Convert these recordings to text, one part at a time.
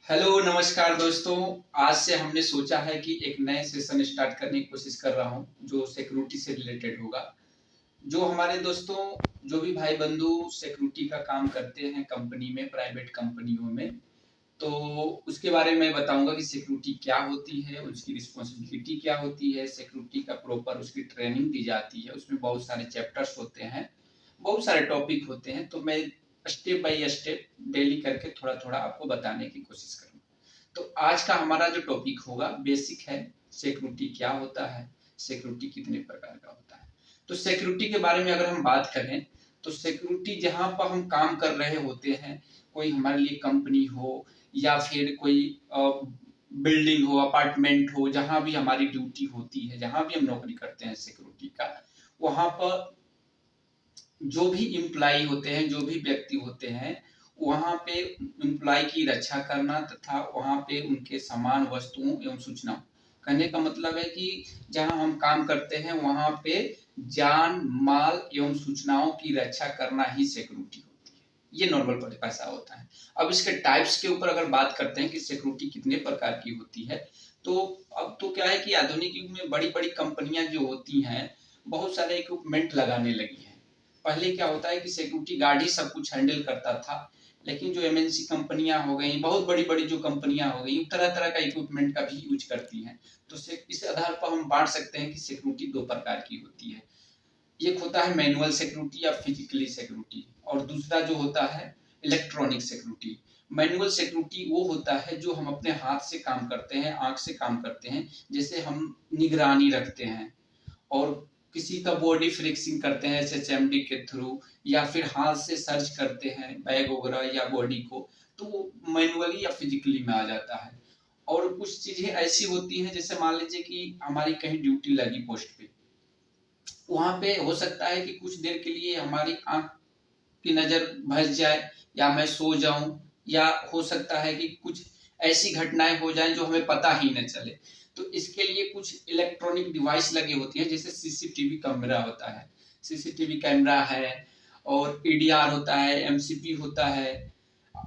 Hello नमस्कार दोस्तों। आज से हमने सोचा है कि एक नए सेशन स्टार्ट करने की कोशिश कर रहा हूं जो सिक्योरिटी से रिलेटेड होगा। जो हमारे दोस्तों जो भी भाई बंधु सिक्योरिटी का काम करते हैं कंपनी में, प्राइवेट कंपनियों में, तो उसके बारे में बताऊंगा कि सिक्योरिटी क्या होती है, उसकी रिस्पॉन्सिबिलिटी क्या होती है, सिक्योरिटी का प्रॉपर उसकी ट्रेनिंग दी जाती है, उसमें बहुत सारे चैप्टर्स होते हैं, बहुत सारे टॉपिक होते हैं। तो मैं स्टेप बाय स्टेप डेली करके थोड़ा थोड़ा आपको बताने की कोशिश करूंगा। तो आज का हमारा जो टॉपिक होगा बेसिक है, सिक्योरिटी क्या होता है, सिक्योरिटी कितने प्रकार का होता है। तो सिक्योरिटी के बारे में अगर हम बात करें तो सिक्योरिटी जहां पर हम काम कर रहे होते हैं, कोई हमारे लिए कंपनी हो या फिर कोई बिल्डिंग हो, अपार्टमेंट हो, जहां भी हमारी ड्यूटी होती है, जहां भी हम नौकरी करते हैं सिक्योरिटी का, वहां पर जो भी इम्प्लाई होते हैं, जो भी व्यक्ति होते हैं, वहां पे इम्प्लाई की रक्षा करना तथा वहां पे उनके सामान, वस्तुओं एवं सूचना, कहने का मतलब है कि जहां हम काम करते हैं वहां पे जान माल एवं सूचनाओं की रक्षा करना ही सिक्योरिटी होती है। ये नॉर्मल पैसा होता है। अब इसके टाइप्स के ऊपर अगर बात करते हैं कि सिक्योरिटी कितने प्रकार की होती है, तो अब तो क्या है कि आधुनिक युग में बड़ी बड़ी कंपनियां जो होती हैं बहुत सारे इक्विपमेंट लगाने लगी हैं। पहले क्या होता है कि सिक्योरिटी गार्ड ही सब कुछ हैंडल करता था, लेकिन जो एमएनसी कंपनियां हो गई, बहुत बड़ी बड़ी जो कंपनियां हो गई, तरह तरह का इक्विपमेंट का भी यूज करती हैं। तो इस आधार पर हम बांट सकते हैं कि सिक्योरिटी दो प्रकार की होती है। एक होता है मैनुअल सिक्योरिटी या फिजिकली सिक्योरिटी, और दूसरा जो होता है इलेक्ट्रॉनिक सिक्योरिटी। मैनुअल सिक्योरिटी वो होता है जो हम अपने हाथ से काम करते हैं, आंख से काम करते हैं, जैसे हम निगरानी रखते हैं और किसी का बॉडी फ्लेक्सिंग करते हैं एचएचएमडी के थ्रू, या फिर हाथ से सर्च करते हैं बैग वगैरह या बॉडी को, तो वो मैनुअली या फिजिकली में आ जाता है। और कुछ चीजें ऐसी होती हैं जैसे मान लीजिए कि हमारी कहीं ड्यूटी लगी पोस्ट पे, वहां पे हो सकता है कि कुछ देर के लिए हमारी आंख की नजर भस जाए, या मैं सो जाऊं, या हो सकता है कि कुछ ऐसी घटनाएं हो जाएं जो हमें पता ही न चले। तो इसके लिए कुछ इलेक्ट्रॉनिक डिवाइस लगे होती है, जैसे सीसीटीवी कैमरा होता है, सीसीटीवी कैमरा है, और ईडीआर होता है, एमसीपी होता है,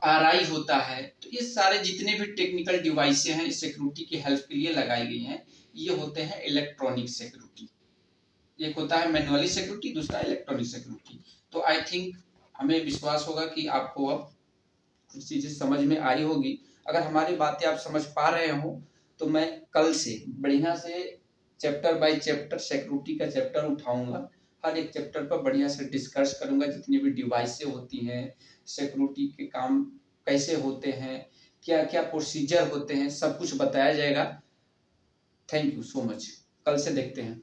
आरआई होता है। तो ये सारे जितने भी टेक्निकल डिवाइसें हैं सिक्योरिटी की हेल्प के लिए लगाई गई हैं, ये होते हैं इलेक्ट्रॉनिक सिक्योरिटी। एक होता है मैनुअली सिक्योरिटी, दूसरा इलेक्ट्रॉनिक सिक्योरिटी। तो आई थिंक हमें विश्वास होगा कि आपको अब कुछ चीजें समझ में आई होगी। अगर हमारी बातें आप समझ पा रहे हो तो मैं कल से बढ़िया से चैप्टर बाय चैप्टर सिक्योरिटी का चैप्टर उठाऊंगा। हर एक चैप्टर पर बढ़िया से डिस्कस करूंगा, जितनी भी डिवाइसें होती हैं, सिक्योरिटी के काम कैसे होते हैं, क्या क्या प्रोसीजर होते हैं, सब कुछ बताया जाएगा। Thank you so much. कल से देखते हैं।